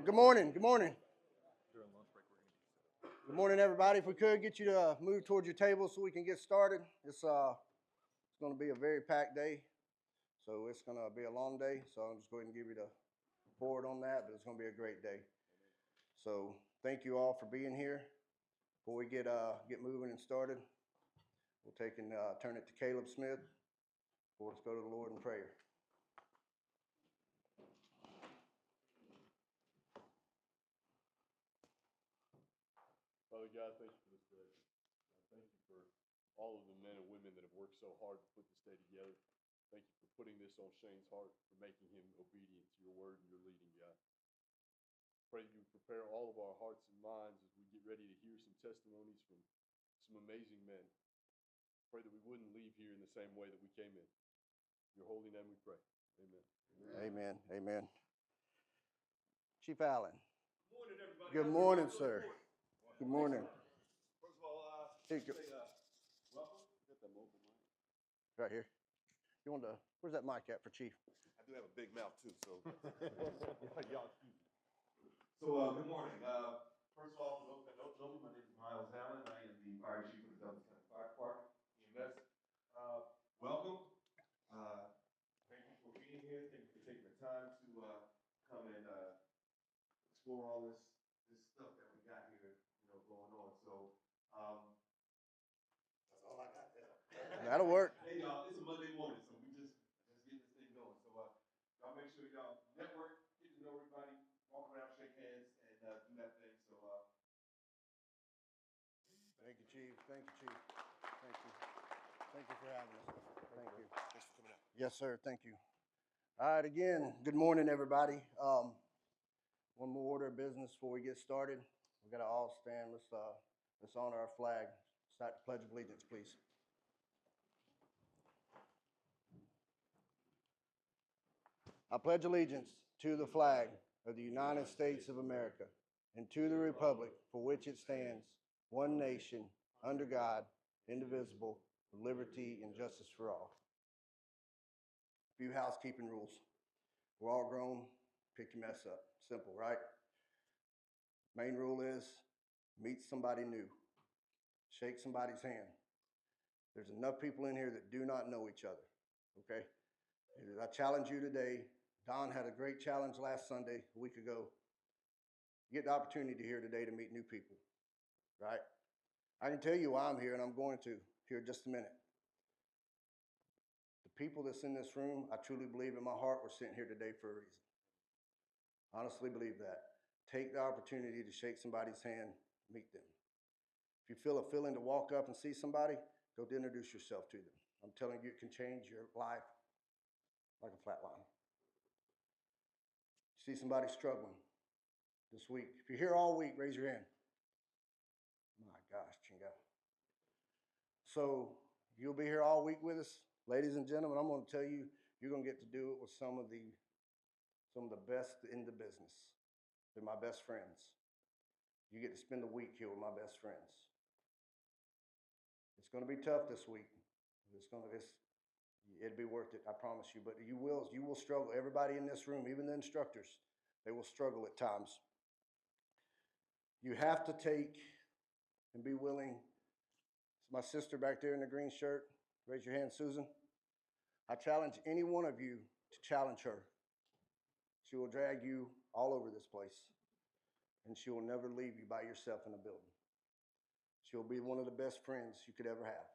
Good morning. Good morning. Good morning, everybody. If we could get you to move towards your table so we can get started. It's going to be a very packed day, so it's going to be a long day. So I'm just going to give you the board on that, but it's going to be a great day. So thank you all for being here. Before we get moving and started, we'll take and turn it to Caleb Smith. Let's go to the Lord in prayer. Father God, thank you for this day. Thank you for all of the men and women that have worked so hard to put this day together. Thank you for putting this on Shane's heart, for making him obedient to your word and your leading, God. Pray that you would prepare all of our hearts and minds as we get ready to hear some testimonies from some amazing men. Pray that we wouldn't leave here in the same way that we came in. In your holy name we pray. Amen. Amen. Amen. Chief Allen. Good morning, everybody. Good morning, sir. Good morning. First of all, Here you go. welcome. Got that mobile mic? Right here. You want to? Where's that mic at for Chief? I do have a big mouth too, so y'all excuse me. So, good morning. First of all, for those that don't know me, my name is Miles Allen. I am the fire chief of the Douglas County Fire Department, EMS. Welcome. Thank you for being here. Thank you for taking the time to come and explore all this stuff that we got here, going on. So, that's all I got there. That'll work. Hey, y'all, it's a Monday morning, so we just getting this thing going. So, y'all make sure y'all network, get to know everybody, walk around, shake hands, and do that thing. So, Thank you, Chief. Thank you, Chief. Thank you. Thank you for having us. Thank you. thanks for coming out. Yes, sir. Thank you. All right, again, good morning, everybody. One more order of business before we get started. We got to all stand. Let's honor our flag. Start the Pledge of Allegiance, please. I pledge allegiance to the flag of the United States of America and to the republic for which it stands, one nation, under God, indivisible, with liberty and justice for all. A few housekeeping rules. We're all grown, pick your mess up. Simple, right? Main rule is meet somebody new. Shake somebody's hand. There's enough people in here that do not know each other, okay? I challenge you today. Don had a great challenge last Sunday, a week ago. You get the opportunity here today to meet new people, right? I can tell you why I'm here, and I'm going to here in just a minute. The people that's in this room, I truly believe in my heart, we're sitting here today for a reason. Honestly believe that. Take the opportunity to shake somebody's hand, meet them. If you feel a feeling to walk up and see somebody, go to introduce yourself to them. I'm telling you, it can change your life like a flat line. See somebody struggling this week. If you're here all week, raise your hand. My gosh, Chinga. So you'll be here all week with us. Ladies and gentlemen, I'm going to tell you, you're going to get to do it with some of the best in the business. They're my best friends. You get to spend a week here with my best friends. It's going to be tough this week. It'll be worth it, I promise you. But you will struggle. Everybody in this room, even the instructors, they will struggle at times. You have to take and be willing. My sister back there in the green shirt, raise your hand, Susan. I challenge any one of you to challenge her. She will drag you all over this place, and she will never leave you by yourself in a building. She'll be one of the best friends you could ever have,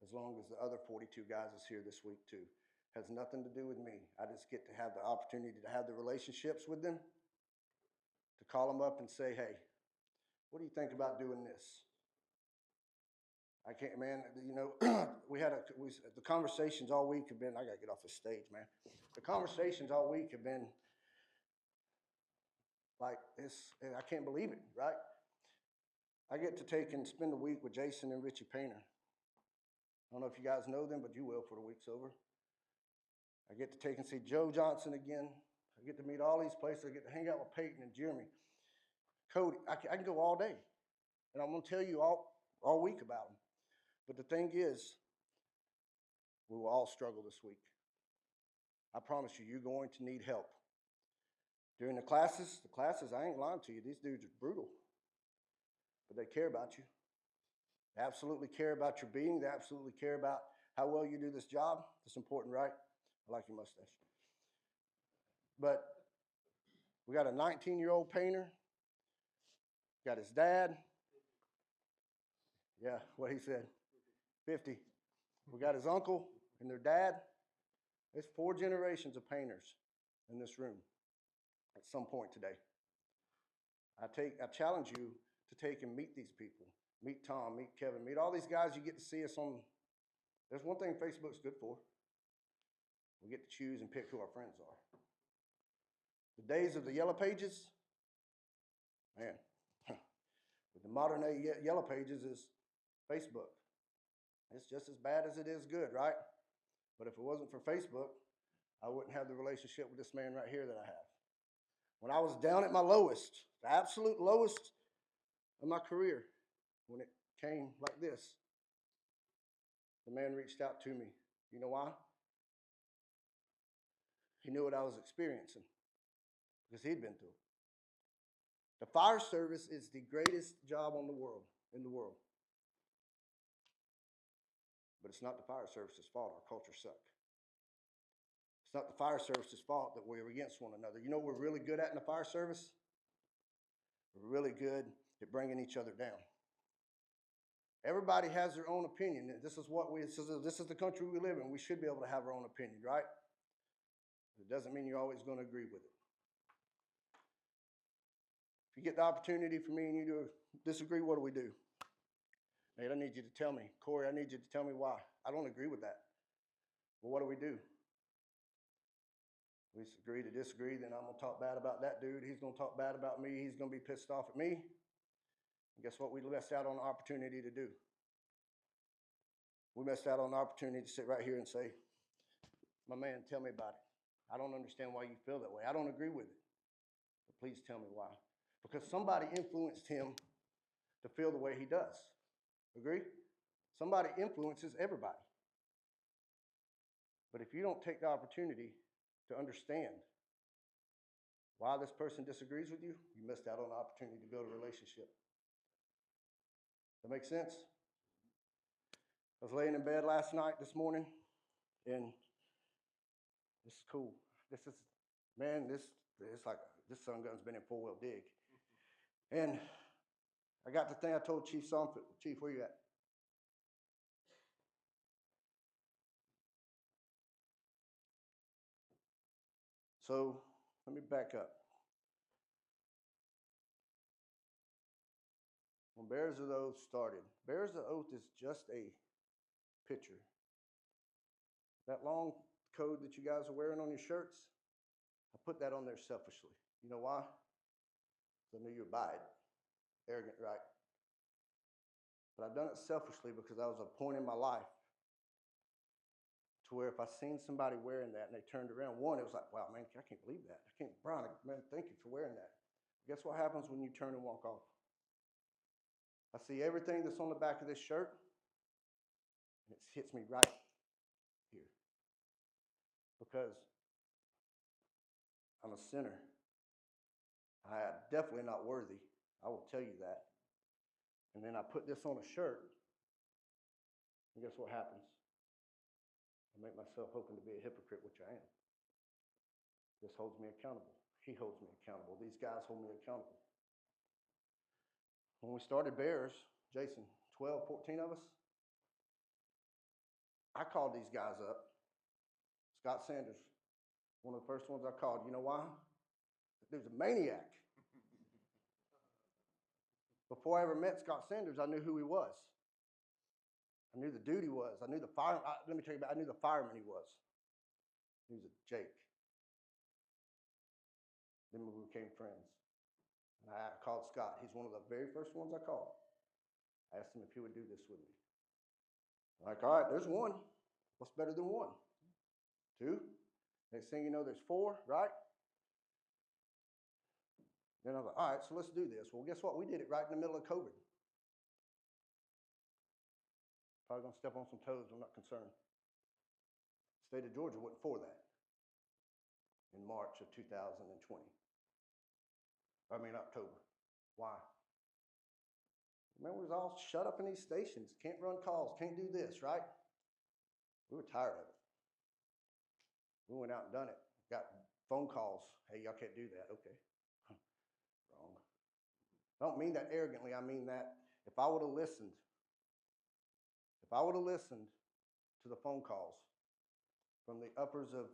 as long as the other 42 guys is here this week too. Has nothing to do with me. I just get to have the opportunity to have the relationships with them, to call them up and say, hey, what do you think about doing this? I can't, man, the conversations all week have been, I got to get off the stage, man. The conversations all week have been like this, I can't believe it, right? I get to take and spend a week with Jason and Richie Painter. I don't know if you guys know them, but you will for the week's over. I get to take and see Joe Johnson again. I get to meet all these places. I get to hang out with Peyton and Jeremy. Cody, I can go all day. And I'm going to tell you all week about them. But the thing is, we will all struggle this week. I promise you, you're going to need help. During the classes, I ain't lying to you, these dudes are brutal. But they care about you. They absolutely care about your being. They absolutely care about how well you do this job. It's important, right? I like your mustache. But we got a 19-year-old painter. Got his dad. Yeah, what he said. 50. We got his uncle and their dad. There's 4 generations of painters in this room at some point today. I challenge you to take and meet these people. Meet Tom, meet Kevin, meet all these guys you get to see us on. There's one thing Facebook's good for. We get to choose and pick who our friends are. The days of the yellow pages, man, with the modern day yellow pages is Facebook. It's just as bad as it is good, right? But if it wasn't for Facebook, I wouldn't have the relationship with this man right here that I have. When I was down at my lowest, the absolute lowest of my career, when it came like this, the man reached out to me. You know why? He knew what I was experiencing because he'd been through it. The fire service is the greatest job in the world. But it's not the fire service's fault our culture sucks. It's not the fire service's fault that we're against one another. You know what we're really good at in the fire service? We're really good at bringing each other down. Everybody has their own opinion. This is the country we live in. We should be able to have our own opinion, right? It doesn't mean you're always going to agree with it. If you get the opportunity for me and you to disagree, what do we do? Nate, I need you to tell me. Corey, I need you to tell me why. I don't agree with that. Well, what do? We agree to disagree, then I'm going to talk bad about that dude. He's going to talk bad about me. He's going to be pissed off at me. And guess what? We missed out on the opportunity to do. We missed out on the opportunity to sit right here and say, my man, tell me about it. I don't understand why you feel that way. I don't agree with it. But please tell me why. Because somebody influenced him to feel the way he does. Agree? Somebody influences everybody. But if you don't take the opportunity to understand why this person disagrees with you, you missed out on the opportunity to build a relationship. That make sense? I was laying in bed this morning, and this is cool. This sun gun's been in 4-wheel dig. And I got the thing I told Chief Somfit. Chief, where you at? So let me back up. When Bears of the Oath started, Bears of the Oath is just a picture. That long code that you guys are wearing on your shirts, I put that on there selfishly. You know why? Because I knew you would buy it. Arrogant, right? But I've done it selfishly because I was at a point in my life to where if I seen somebody wearing that and they turned around, one, it was like, wow, man, I can't believe that. Brian, man, thank you for wearing that. Guess what happens when you turn and walk off? I see everything that's on the back of this shirt, and it hits me right here. Because I'm a sinner. I am definitely not worthy. I will tell you that. And then I put this on a shirt, and guess what happens? I make myself open to be a hypocrite, which I am. This holds me accountable. He holds me accountable. These guys hold me accountable. When we started Bears, Jason, 12, 14 of us, I called these guys up. Scott Sanders, one of the first ones I called. You know why? Dude's a maniac. Before I ever met Scott Sanders, I knew who he was. I knew the dude he was. I knew the fireman. Let me tell you about. I knew the fireman he was. He was a Jake. Then we became friends. And I called Scott. He's one of the very first ones I called. I asked him if he would do this with me. I'm like, all right, there's one. What's better than one? 2. Next thing you know, there's 4, right? Then I was like, all right, so let's do this. Well, guess what? We did it right in the middle of COVID. Probably going to step on some toes. I'm not concerned. The state of Georgia wasn't for that in March of 2020. October. Why? Remember, we was all shut up in these stations. Can't run calls, can't do this, right? We were tired of it. We went out and done it. Got phone calls. Hey, y'all can't do that. Okay. Wrong. I don't mean that arrogantly. I mean that if I would have listened to the phone calls from the uppers of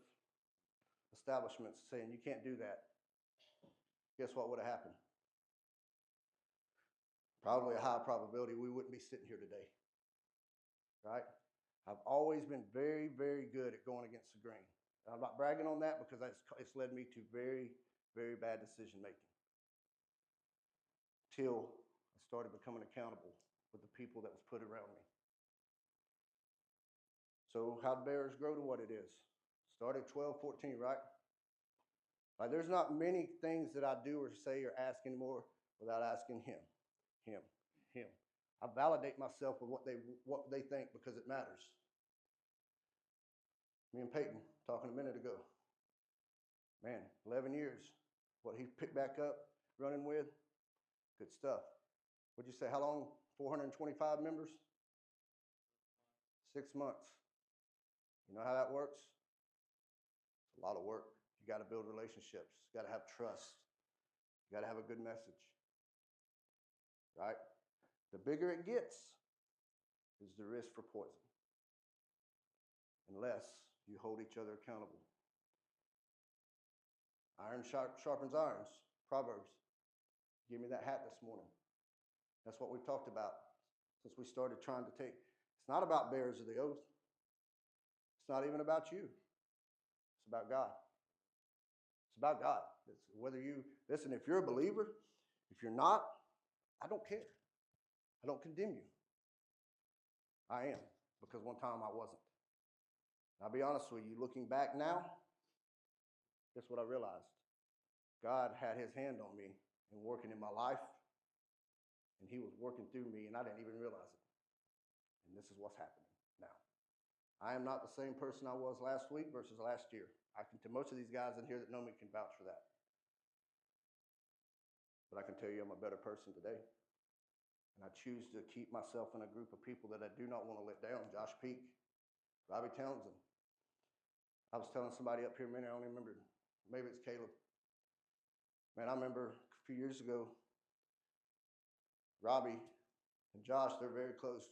establishments saying you can't do that, guess what would have happened? Probably a high probability we wouldn't be sitting here today, right? I've always been very, very good at going against the grain. And I'm not bragging on that because it's led me to very, very bad decision making. Till I started becoming accountable with the people that was put around me. So how'd Bears grow to what it is? Started 12, 14, right? Like, there's not many things that I do or say or ask anymore without asking him. I validate myself with what they think because it matters. Me and Peyton talking a minute ago. Man, 11 years. What he picked back up, running with, good stuff. What'd you say? How long? 425 members? 6 months. You know how that works? It's a lot of work. You got to build relationships. You got to have trust. You got to have a good message. Right? The bigger it gets is the risk for poison. Unless you hold each other accountable. Iron sharpens irons. Proverbs. Give me that hat this morning. That's what we've talked about since we started trying to take. It's not about bearers of the oath. It's not even about you. It's about God. It's about God. It's whether you, listen, if you're a believer, if you're not, I don't care. I don't condemn you. I am, because one time I wasn't. I'll be honest with you, looking back now, guess what I realized? God had his hand on me and working in my life, and he was working through me, and I didn't even realize it. And this is what's happening now. I am not the same person I was last week versus last year. Most of these guys in here that know me can vouch for that. But I can tell you I'm a better person today. And I choose to keep myself in a group of people that I do not want to let down. Josh Peak, Robbie Townsend. I was telling somebody up here a minute, I don't even remember, maybe it's Caleb. Man, I remember a few years ago, Robbie and Josh, they're very close.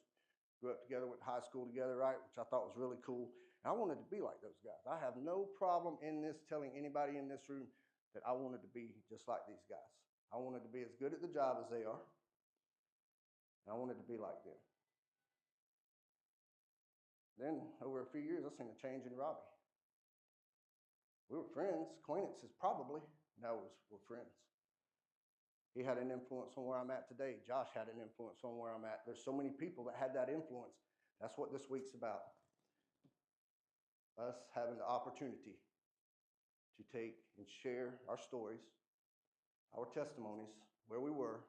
Grew up together, went to high school together, right? Which I thought was really cool. And I wanted to be like those guys. I have no problem in this telling anybody in this room that I wanted to be just like these guys. I wanted to be as good at the job as they are. And I wanted to be like them. Then, over a few years, I seen a change in Robbie. We were friends, acquaintances probably. Now we're friends. He had an influence on where I'm at today. Josh had an influence on where I'm at. There's so many people that had that influence. That's what this week's about. Us having the opportunity to take and share our stories, our testimonies, where we were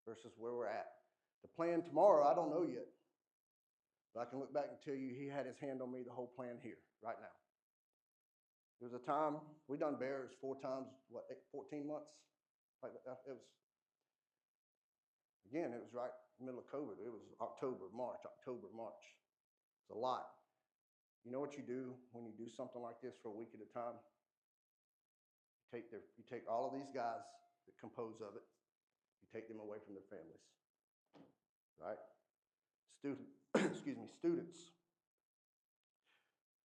versus where we're at. The plan tomorrow, I don't know yet. But I can look back and tell you he had his hand on me the whole plan here, right now. There was a time, we done bears 4 times, 14 months? Like that. It was right in the middle of COVID. It was October, March. It's a lot. You know what you do when you do something like this for a week at a time? You take all of these guys that compose of it, you take them away from their families, right? Students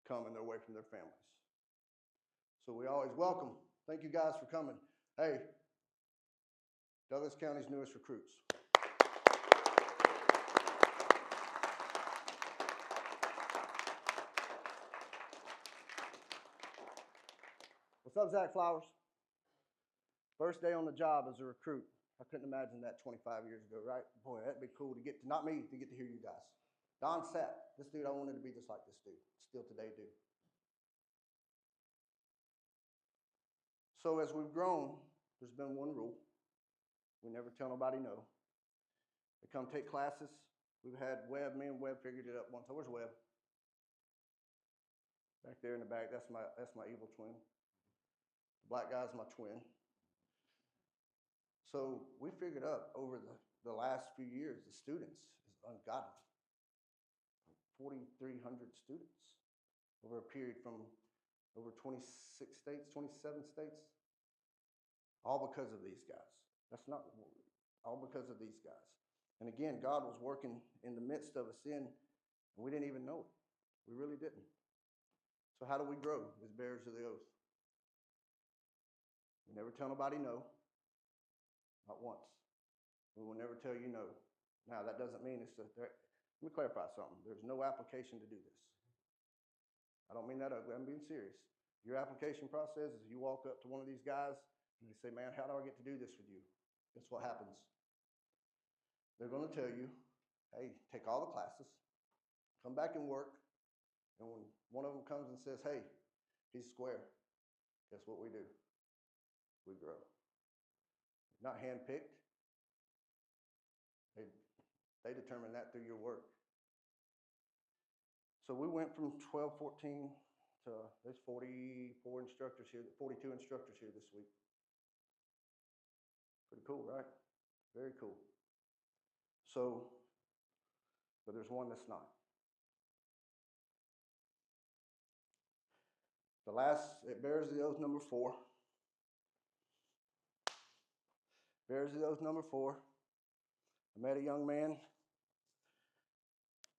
come and they're away from their families. So we always welcome. Thank you guys for coming. Hey, Douglas County's newest recruits. What's up, Zach Flowers? First day on the job as a recruit. I couldn't imagine that 25 years ago, right? Boy, that'd be cool to get to, not me, to get to hear you guys. Don Sapp, this dude, I wanted to be just like this dude. Still today do. So as we've grown, there's been one rule. We never tell nobody no. They come take classes. We've had Webb, me and Webb figured it up once. Where's Webb? Back there in the back, that's my evil twin. The black guy's my twin. So we figured out over the last few years, the students is ungodly. 4,300 students over a period from over 26 states, 27 states, all because of these guys. That's not all because of these guys. And again, God was working in the midst of a sin, and we didn't even know it. We really didn't. So how do we grow as bearers of the oath? We never tell nobody no, not once. We will never tell you no. Now, that doesn't mean it's let me clarify something. There's no application to do this. I don't mean that ugly. I'm being serious. Your application process is you walk up to one of these guys and they say, man, how do I get to do this with you? Guess what happens? They're going to tell you, hey, take all the classes, come back and work, and when one of them comes and says, hey, he's square, guess what we do? We grow. Not handpicked. They determine that through your work. So we went from 12, 14 to there's 44 instructors here, 42 instructors here this week. Pretty cool, right? Very cool. So, but there's one that's not. It bears the oath number 4. Bears the oath number 4. I met a young man,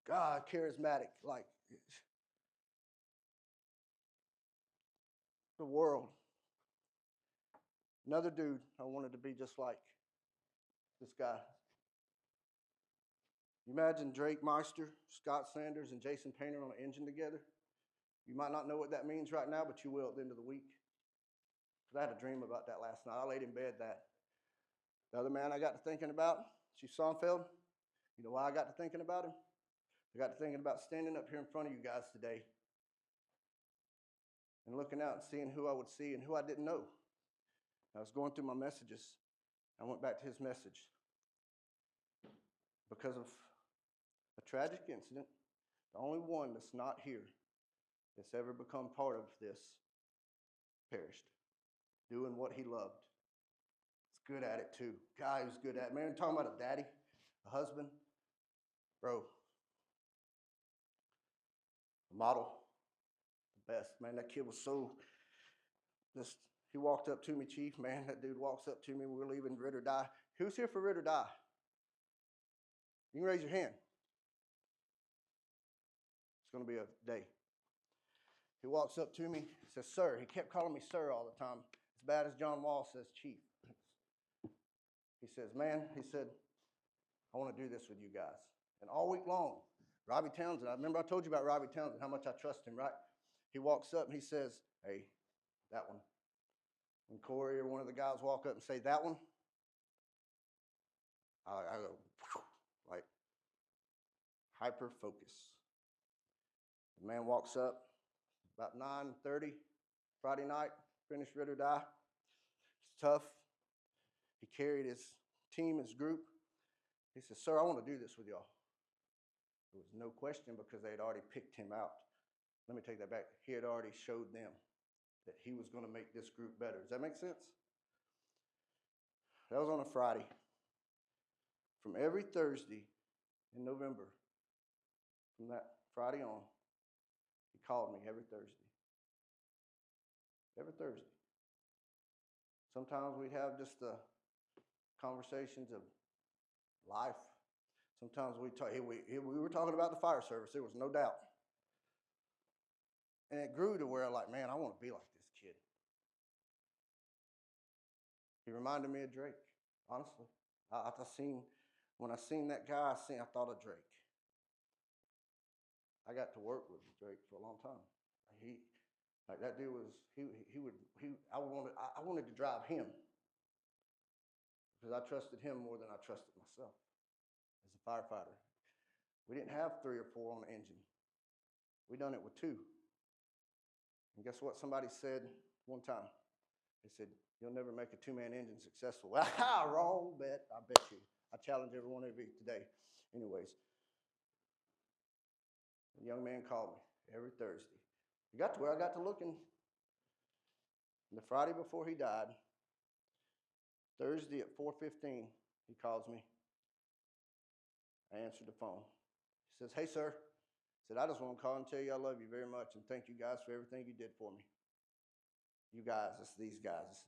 God, charismatic, like the world. Another dude I wanted to be just like this guy. You imagine Drake Meister, Scott Sanders, and Jason Painter on an engine together? You might not know what that means right now, but you will at the end of the week. Because I had a dream about that last night. I laid in bed that. The other man I got to thinking about, Chief Sonfeld. You know why I got to thinking about him? I got to thinking about standing up here in front of you guys today and looking out and seeing who I would see and who I didn't know. I was going through my messages. I went back to his message. Because of a tragic incident, the only one that's not here that's ever become part of this perished, doing what he loved. He's good at it too. Guy who's good at it. Man, talking about a daddy, a husband, bro, a model, the best. Man, that kid was so just, he walked up to me, Chief, man, that dude walks up to me, we're leaving Rid or Die. Who's here for Rid or Die? You can raise your hand. It's going to be a day. He walks up to me, says, sir. He kept calling me sir all the time, as bad as John Wall says chief. He says, man, he said, I want to do this with you guys. And all week long, Robbie Townsend, I remember I told you about Robbie Townsend, how much I trust him, right? He walks up and he says, hey, that one. When Corey or one of the guys walk up and say, that one, I go, like, hyper focus. The man walks up about 9:30 Friday night, finished Rid or Die. It's tough. He carried his team, his group. He says, sir, I want to do this with y'all. There was no question because they had already picked him out. Let me take that back. He had already showed them that he was going to make this group better. Does that make sense? That was on a Friday. From every Thursday in November, from that Friday on, he called me every Thursday. Every Thursday. Sometimes we'd have just the conversations of life. Sometimes we were talking about the fire service. There was no doubt. And it grew to where I'm like, man, I want to be like this kid. He reminded me of Drake, honestly. When I seen that guy, I thought of Drake. I got to work with Drake for a long time. That dude was, I wanted to drive him because I trusted him more than I trusted myself as a firefighter. We didn't have 3 or 4 on the engine. We done it with 2. And guess what somebody said one time? They said, you'll never make a 2-man engine successful. Wrong bet, I bet you. I challenge every one of you today. Anyways, a young man called me every Thursday. It got to where I got to looking. And the Friday before he died, Thursday at 4:15, he calls me. I answered the phone. He says, "Hey, sir." He said, "I just want to call and tell you I love you very much and thank you guys for everything you did for me." You guys, it's these guys.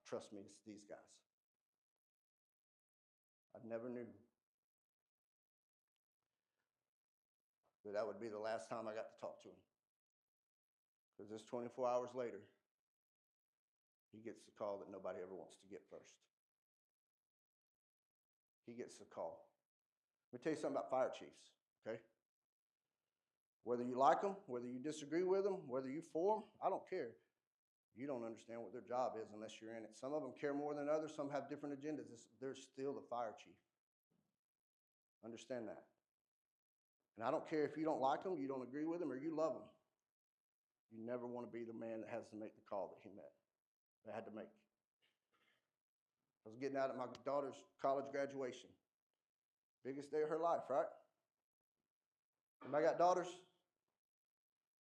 Trust me, it's these guys. I never knew that that would be the last time I got to talk to him. Because just 24 hours later, he gets the call that nobody ever wants to get first. He gets the call. Let me tell you something about fire chiefs, okay? Whether you like them, whether you disagree with them, whether you for them, I don't care. You don't understand what their job is unless you're in it. Some of them care more than others. Some have different agendas. They're still the fire chief. Understand that. And I don't care if you don't like them, you don't agree with them, or you love them. You never want to be the man that has to make the call that that had to make. I was getting out at my daughter's college graduation. Biggest day of her life, right? Anybody got daughters?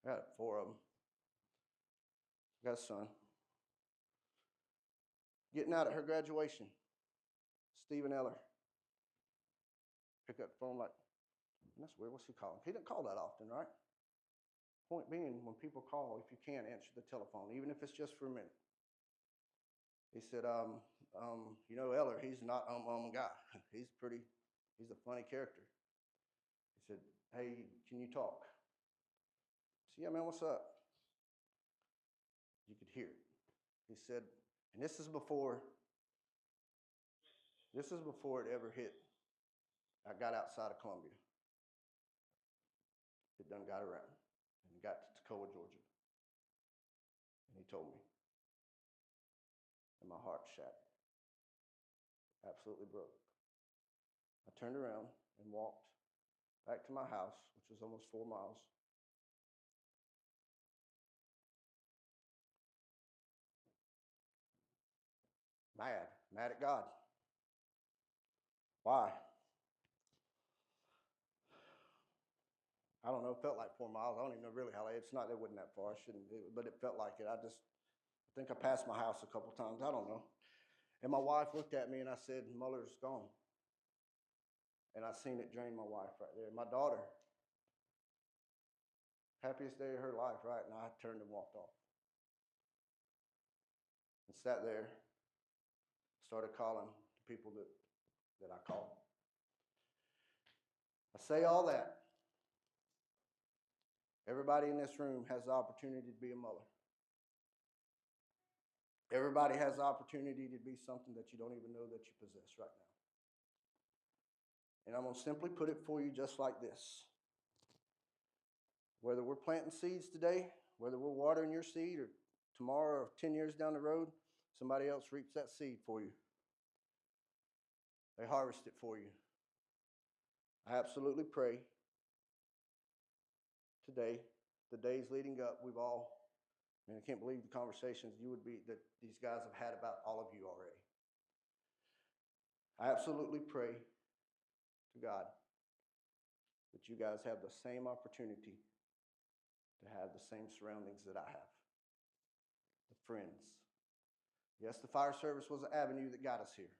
I got 4 of them. I got a son. Getting out at her graduation, Stephen Eller. Pick up the phone like, that's weird, what's he calling? He didn't call that often, right? Point being, when people call, if you can, answer the telephone, even if it's just for a minute. He said, you know, Eller, he's not guy. He's a funny character. He said, "Hey, can you talk?" I said, "Yeah, man, what's up?" You could hear it. He said, and this is before it ever hit. I got outside of Columbia. It done got around and got to Toccoa, Georgia. And he told me. And my heart shattered. Absolutely broke. I turned around and walked back to my house, which was almost 4 miles. Mad at God. Why? I don't know, it felt like 4 miles. I don't even know really how it wasn't that far. But it felt like it. I think I passed my house a couple times. I don't know. And my wife looked at me and I said, "Muller's gone." And I seen it drain my wife right there. My daughter, happiest day of her life, right? And I turned and walked off. And sat there, started calling the people that I call. I say all that. Everybody in this room has the opportunity to be a Muller. Everybody has the opportunity to be something that you don't even know that you possess right now. And I'm going to simply put it for you just like this. Whether we're planting seeds today, whether we're watering your seed, or tomorrow or 10 years down the road, somebody else reaps that seed for you. They harvest it for you. I absolutely pray today, the days leading up, I can't believe the conversations that these guys have had about all of you already. I absolutely pray to God that you guys have the same opportunity to have the same surroundings that I have. The friends. Yes, the fire service was an avenue that got us here.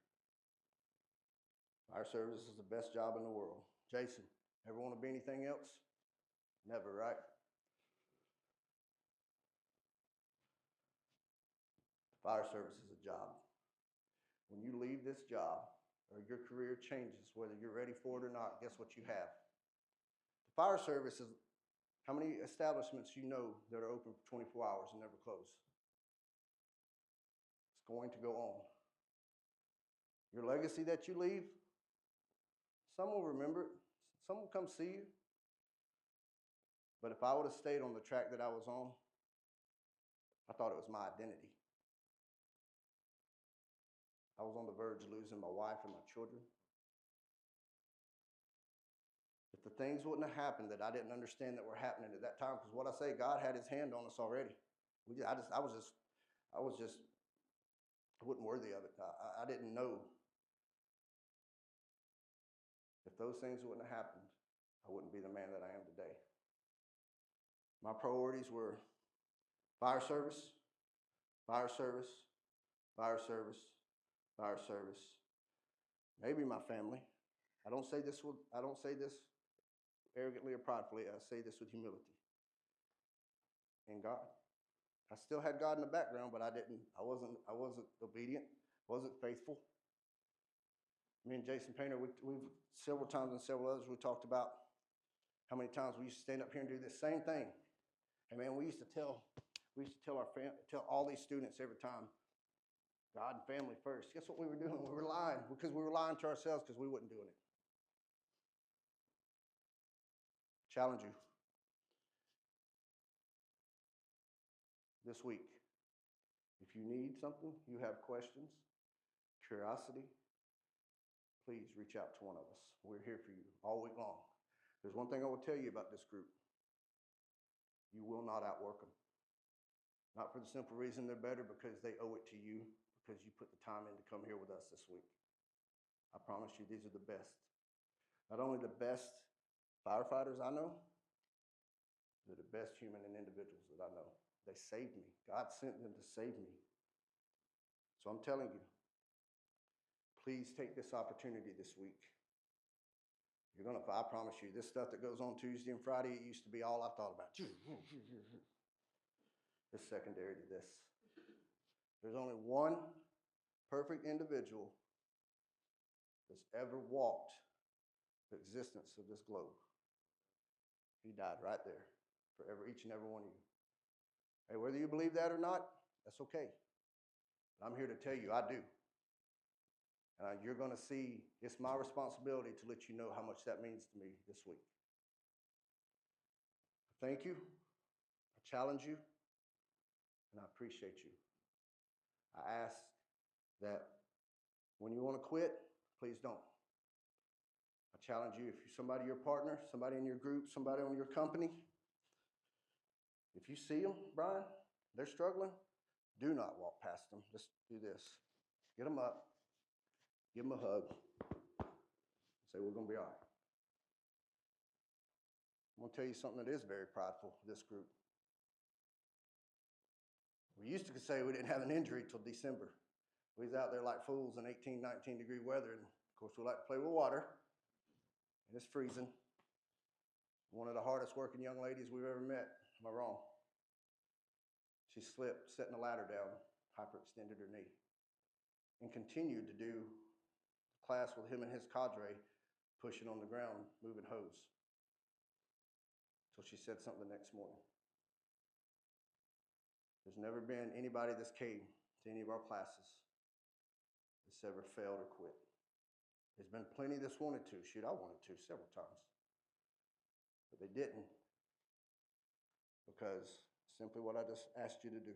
Fire service is the best job in the world. Jason, ever want to be anything else? Never, right? Fire service is a job. When you leave this job or your career changes, whether you're ready for it or not, guess what you have? The fire service is how many establishments you know that are open for 24 hours and never close. It's going to go on. Your legacy that you leave, some will remember it. Some will come see you. But if I would have stayed on the track that I was on, I thought it was my identity. I was on the verge of losing my wife and my children. If the things wouldn't have happened that I didn't understand that were happening at that time, because what I say, God had his hand on us already. I wasn't worthy of it. I didn't know. If those things wouldn't have happened, I wouldn't be the man that I am today. My priorities were fire service, fire service, fire service, fire service, maybe my family. I don't say this arrogantly or pridefully. I say this with humility. And God. I still had God in the background, but I wasn't obedient, wasn't faithful. Me and Jason Painter, we've several times and several others, we talked about how many times we used to stand up here and do this same thing. And man, we used to tell all these students every time, God and family first. Guess what we were doing? We were lying because we were lying to ourselves because we wasn't doing it. Challenge you this week. If you need something, you have questions, curiosity, please reach out to one of us. We're here for you all week long. There's one thing I will tell you about this group. You will not outwork them. Not for the simple reason they're better because they owe it to you, because you put the time in to come here with us this week. I promise you, these are the best. Not only the best firefighters I know, they're the best human and individuals that I know. They saved me. God sent them to save me. So I'm telling you, please take this opportunity this week. I promise you, this stuff that goes on Tuesday and Friday, it used to be all I thought about. It's secondary to this. There's only one perfect individual that's ever walked the existence of this globe. He died right there for each and every one of you. Hey, whether you believe that or not, that's okay. But I'm here to tell you, I do. And you're going to see, it's my responsibility to let you know how much that means to me this week. Thank you. I challenge you. And I appreciate you. I ask that when you want to quit, please don't. I challenge you, if you're somebody, your partner, somebody in your group, somebody on your company, if you see them, Brian, they're struggling, do not walk past them. Just do this. Get them up. Give them a hug. Say, we're going to be all right. I'm going to tell you something that is very prideful, this group. We used to say we didn't have an injury till December. We was out there like fools in 18, 19-degree weather. And, of course, we like to play with water. And it's freezing. One of the hardest working young ladies we've ever met. Am I wrong? She slipped, setting the ladder down, hyperextended her knee, and continued to do class with him and his cadre, pushing on the ground, moving hose. So she said something the next morning. There's never been anybody that's came to any of our classes that's ever failed or quit. There's been plenty that's wanted to. Shoot, I wanted to several times. But they didn't, because simply what I just asked you to do.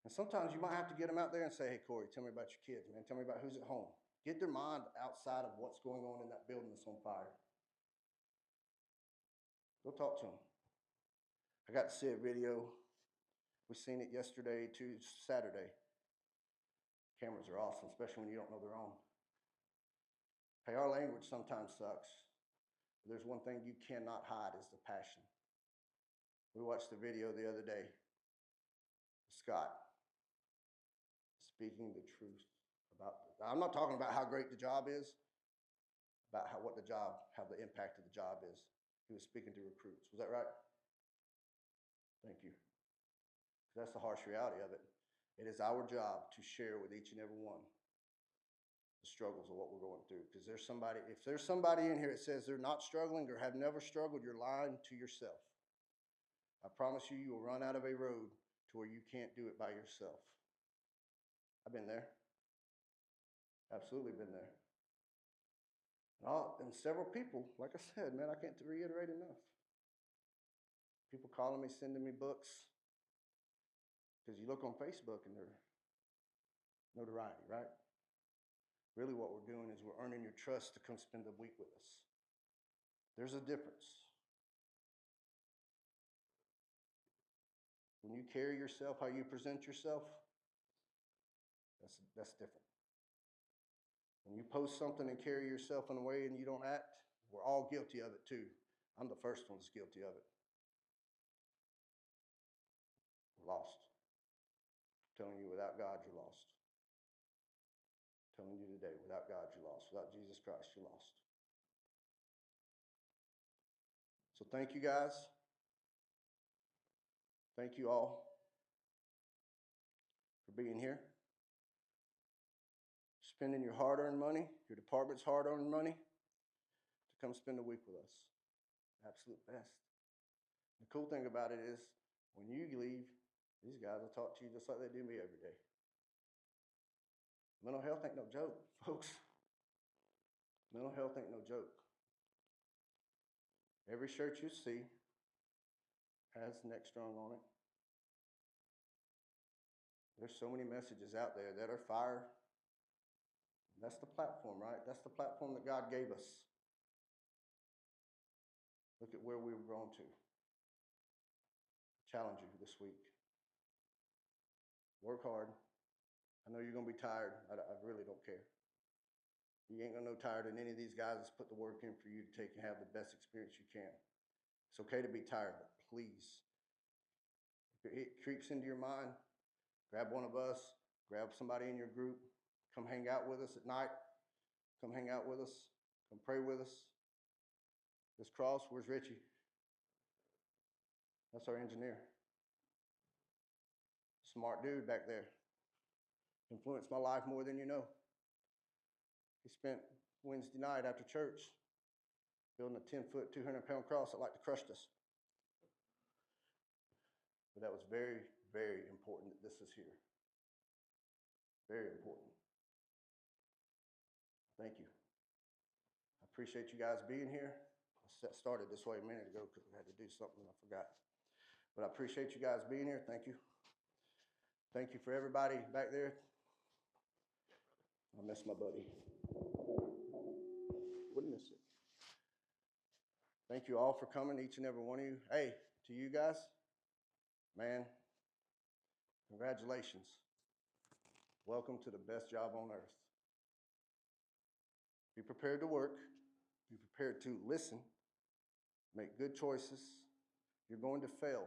And sometimes you might have to get them out there and say, hey, Corey, tell me about your kids, man. Tell me about who's at home. Get their mind outside of what's going on in that building that's on fire. Go talk to them. I got to see a video. We seen it yesterday, Saturday. Cameras are awesome, especially when you don't know they're on. Hey, our language sometimes sucks. But there's one thing you cannot hide is the passion. We watched the video the other day. Scott speaking the truth about, I'm not talking about how great the job is, about how the impact of the job is. He was speaking to recruits. Was that right? Thank you. That's the harsh reality of it. It is our job to share with each and every one the struggles of what we're going through. Because if there's somebody in here that says they're not struggling or have never struggled, you're lying to yourself. I promise you, you will run out of a road to where you can't do it by yourself. I've been there. Absolutely been there. And several people, like I said, man, I can't reiterate enough. People calling me, sending me books. Because you look on Facebook and they're notoriety, right? Really what we're doing is we're earning your trust to come spend the week with us. There's a difference. When you carry yourself, how you present yourself, that's different. When you post something and carry yourself in a way and you don't act, we're all guilty of it too. I'm the first one that's guilty of it. We're lost. I'm telling you, without God, you're lost. telling you today, without God, you're lost. Without Jesus Christ, you're lost. So thank you guys. Thank you all for being here, spending your hard-earned money, your department's hard-earned money, to come spend a week with us. Absolute best. The cool thing about it is, when you leave, these guys will talk to you just like they do me every day. Mental health ain't no joke, folks. Mental health ain't no joke. Every shirt you see has Neck Strong on it. There's so many messages out there that are fire. That's the platform, right? That's the platform that God gave us. Look at where we've grown to. Challenge you this week. Work hard. I know you're going to be tired. I really don't care. You ain't going to know tired than any of these guys that's put the work in for you to take and have the best experience you can. It's okay to be tired, but please, if it creeps into your mind, grab one of us, grab somebody in your group, come hang out with us at night, come hang out with us, come pray with us. This cross, where's Richie? That's our engineer. Smart dude back there. Influenced my life more than you know. He spent Wednesday night after church building a 10-foot, 200-pound cross that like to crushed us. But that was very, very important that this is here. Very important. Thank you. I appreciate you guys being here. I started this way a minute ago because I had to do something and I forgot. But I appreciate you guys being here. Thank you. Thank you for everybody back there. I miss my buddy. Wouldn't miss it. Thank you all for coming, each and every one of you. Hey, to you guys, man, congratulations. Welcome to the best job on earth. Be prepared to work. Be prepared to listen. Make good choices. You're going to fail.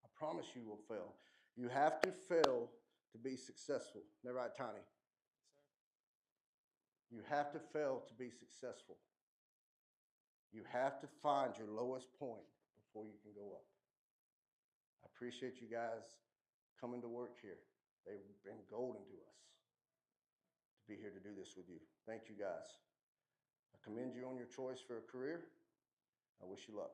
I promise you will fail. You have to fail to be successful. Isn't that right, Tiny? You have to fail to be successful. You have to find your lowest point before you can go up. I appreciate you guys coming to work here. They've been golden to us to be here to do this with you. Thank you guys. I commend you on your choice for a career. I wish you luck.